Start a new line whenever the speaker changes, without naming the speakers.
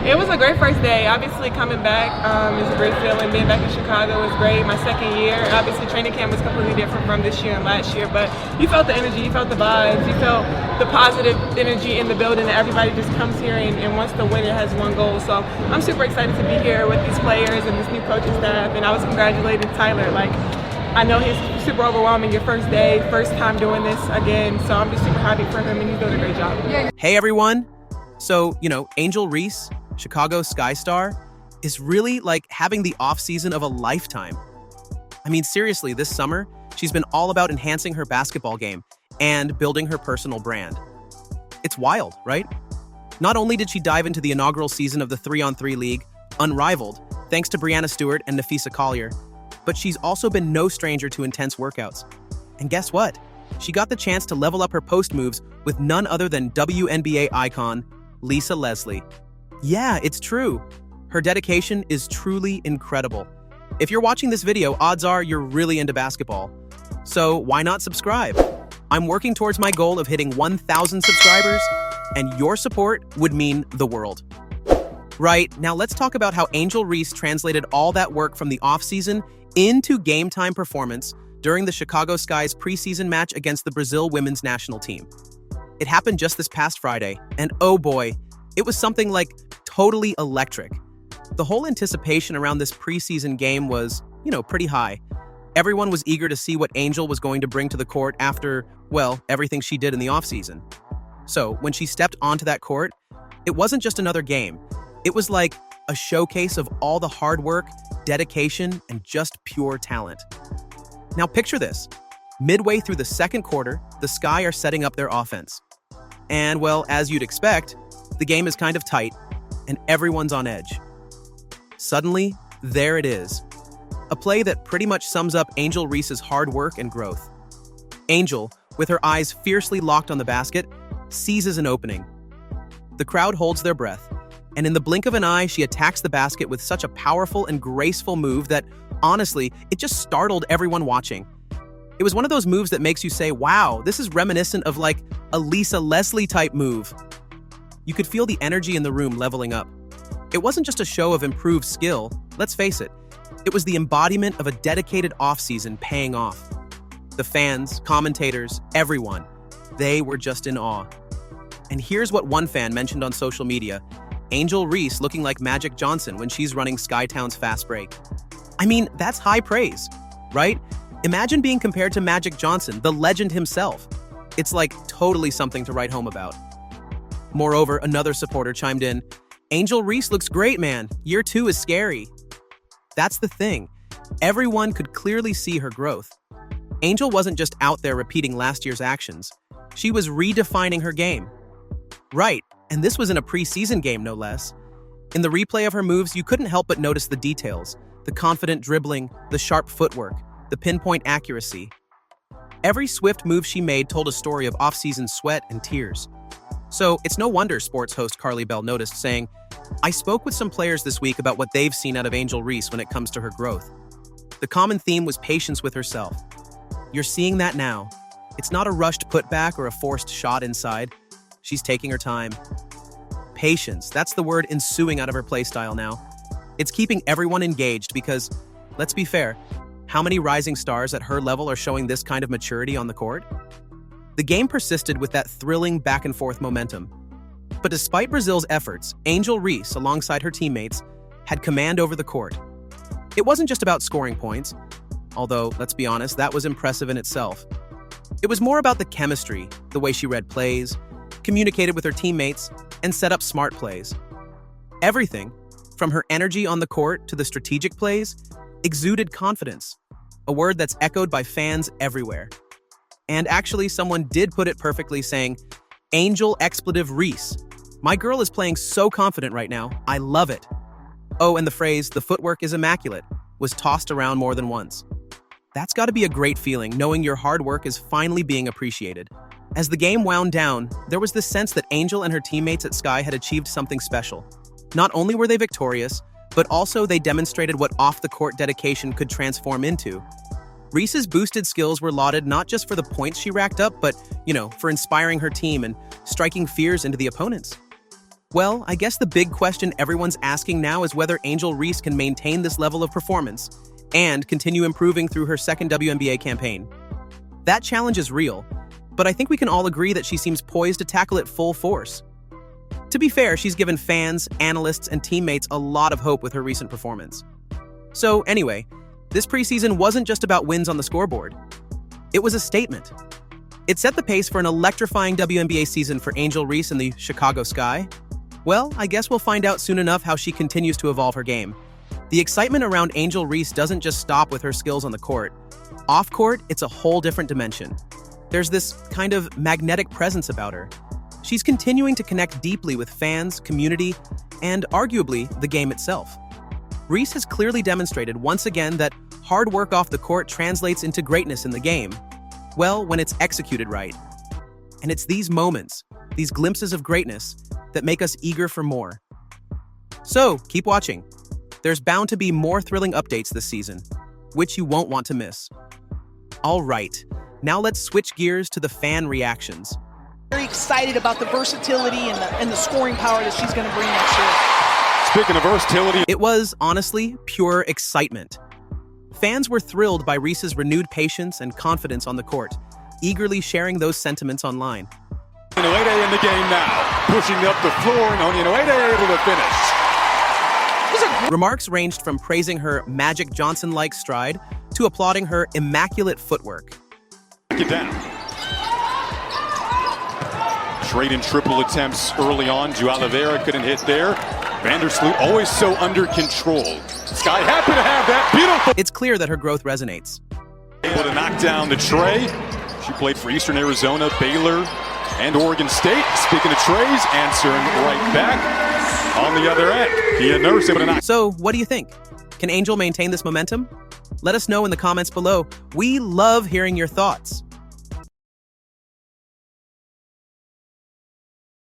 It was a great first day. Obviously, coming back is a great feeling. Being back in Chicago was great. My second year. Obviously, training camp was completely different from this year and last year, but you felt the energy, you felt the vibes, you felt the positive energy in the building, and everybody just comes here and wants to win. It has one goal. So I'm super excited to be here with these players and this new coaching staff, and I was congratulating Tyler. I know he's super overwhelming, your first day, first time doing this again, so I'm just super happy for him, and he's doing a great job.
Hey, everyone. So, Angel Reese, Chicago Sky Star, is really like having the off-season of a lifetime. I mean, seriously, this summer, she's been all about enhancing her basketball game and building her personal brand. It's wild, right? Not only did she dive into the inaugural season of the 3-on-3 League, unrivaled, thanks to Brianna Stewart and Nafisa Collier, but she's also been no stranger to intense workouts. And guess what? She got the chance to level up her post moves with none other than WNBA icon, Lisa Leslie. Yeah, it's true. Her dedication is truly incredible. If you're watching this video, odds are you're really into basketball. So why not subscribe? I'm working towards my goal of hitting 1,000 subscribers, and your support would mean the world. Right, now let's talk about how Angel Reese translated all that work from the offseason into game-time performance during the Chicago Sky's preseason match against the Brazil women's national team. It happened just this past Friday, and oh boy, it was something like totally electric. The whole anticipation around this preseason game was, pretty high. Everyone was eager to see what Angel was going to bring to the court after, well, everything she did in the offseason. So, when she stepped onto that court, it wasn't just another game. It was like a showcase of all the hard work, dedication, and just pure talent. Now picture this. Midway through the second quarter, the Sky are setting up their offense. And, well, as you'd expect, the game is kind of tight, and everyone's on edge. Suddenly, there it is. A play that pretty much sums up Angel Reese's hard work and growth. Angel, with her eyes fiercely locked on the basket, seizes an opening. The crowd holds their breath, and in the blink of an eye, she attacks the basket with such a powerful and graceful move that, honestly, it just startled everyone watching. It was one of those moves that makes you say, wow, this is reminiscent of like a Lisa Leslie type move. You could feel the energy in the room leveling up. It wasn't just a show of improved skill, let's face it. It was the embodiment of a dedicated offseason paying off. The fans, commentators, everyone, they were just in awe. And here's what one fan mentioned on social media: Angel Reese looking like Magic Johnson when she's running Skytown's fast break. I mean, that's high praise, right? Imagine being compared to Magic Johnson, the legend himself. It's like totally something to write home about. Moreover, another supporter chimed in, Angel Reese looks great, man. Year 2 is scary. That's the thing. Everyone could clearly see her growth. Angel wasn't just out there repeating last year's actions. She was redefining her game. Right, and this was in a preseason game, no less. In the replay of her moves, you couldn't help but notice the details: the confident dribbling, the sharp footwork, the pinpoint accuracy. Every swift move she made told a story of off-season sweat and tears. So it's no wonder sports host Carly Bell noticed, saying, I spoke with some players this week about what they've seen out of Angel Reese when it comes to her growth. The common theme was patience with herself. You're seeing that now. It's not a rushed putback or a forced shot inside. She's taking her time. Patience, that's the word ensuing out of her playstyle now. It's keeping everyone engaged because, let's be fair, how many rising stars at her level are showing this kind of maturity on the court? The game persisted with that thrilling back-and-forth momentum. But despite Brazil's efforts, Angel Reese, alongside her teammates, had command over the court. It wasn't just about scoring points, although, let's be honest, that was impressive in itself. It was more about the chemistry, the way she read plays, communicated with her teammates, and set up smart plays. Everything, from her energy on the court to the strategic plays, exuded confidence, a word that's echoed by fans everywhere. And actually, someone did put it perfectly, saying, Angel expletive Reese. My girl is playing so confident right now. I love it. Oh, and the phrase, the footwork is immaculate, was tossed around more than once. That's got to be a great feeling, knowing your hard work is finally being appreciated. As the game wound down, there was this sense that Angel and her teammates at Sky had achieved something special. Not only were they victorious, but also they demonstrated what off-the-court dedication could transform into. Reese's boosted skills were lauded not just for the points she racked up, but, for inspiring her team and striking fears into the opponents. Well, I guess the big question everyone's asking now is whether Angel Reese can maintain this level of performance and continue improving through her second WNBA campaign. That challenge is real, but I think we can all agree that she seems poised to tackle it full force. To be fair, she's given fans, analysts, and teammates a lot of hope with her recent performance. So anyway, this preseason wasn't just about wins on the scoreboard. It was a statement. It set the pace for an electrifying WNBA season for Angel Reese in the Chicago Sky. Well, I guess we'll find out soon enough how she continues to evolve her game. The excitement around Angel Reese doesn't just stop with her skills on the court. Off court, it's a whole different dimension. There's this kind of magnetic presence about her. She's continuing to connect deeply with fans, community, and arguably the game itself. Reese has clearly demonstrated once again that hard work off the court translates into greatness in the game. Well, when it's executed right. And it's these moments, these glimpses of greatness, that make us eager for more. So, keep watching. There's bound to be more thrilling updates this season, which you won't want to miss. All right, now let's switch gears to the fan reactions.
Very excited about the versatility and the scoring power that she's going to bring next year.
Speaking of versatility,
it was, honestly, pure excitement. Fans were thrilled by Reese's renewed patience and confidence on the court, eagerly sharing those sentiments online.
Inoue in the game now, pushing up the floor, and Inoue able to finish.
Remarks ranged from praising her Magic Johnson-like stride to applauding her immaculate footwork.
Get down. Trade and triple attempts early on. Ju Oliveira couldn't hit there. Vandersloot always so under control. Sky happy to have that. Beautiful.
It's clear that her growth resonates.
Able to knock down the tray. She played for Eastern Arizona, Baylor, and Oregon State. Speaking of trays, answering right back. On the other end, Kia Nurse able to knock.
So, what do you think? Can Angel maintain this momentum? Let us know in the comments below. We love hearing your thoughts.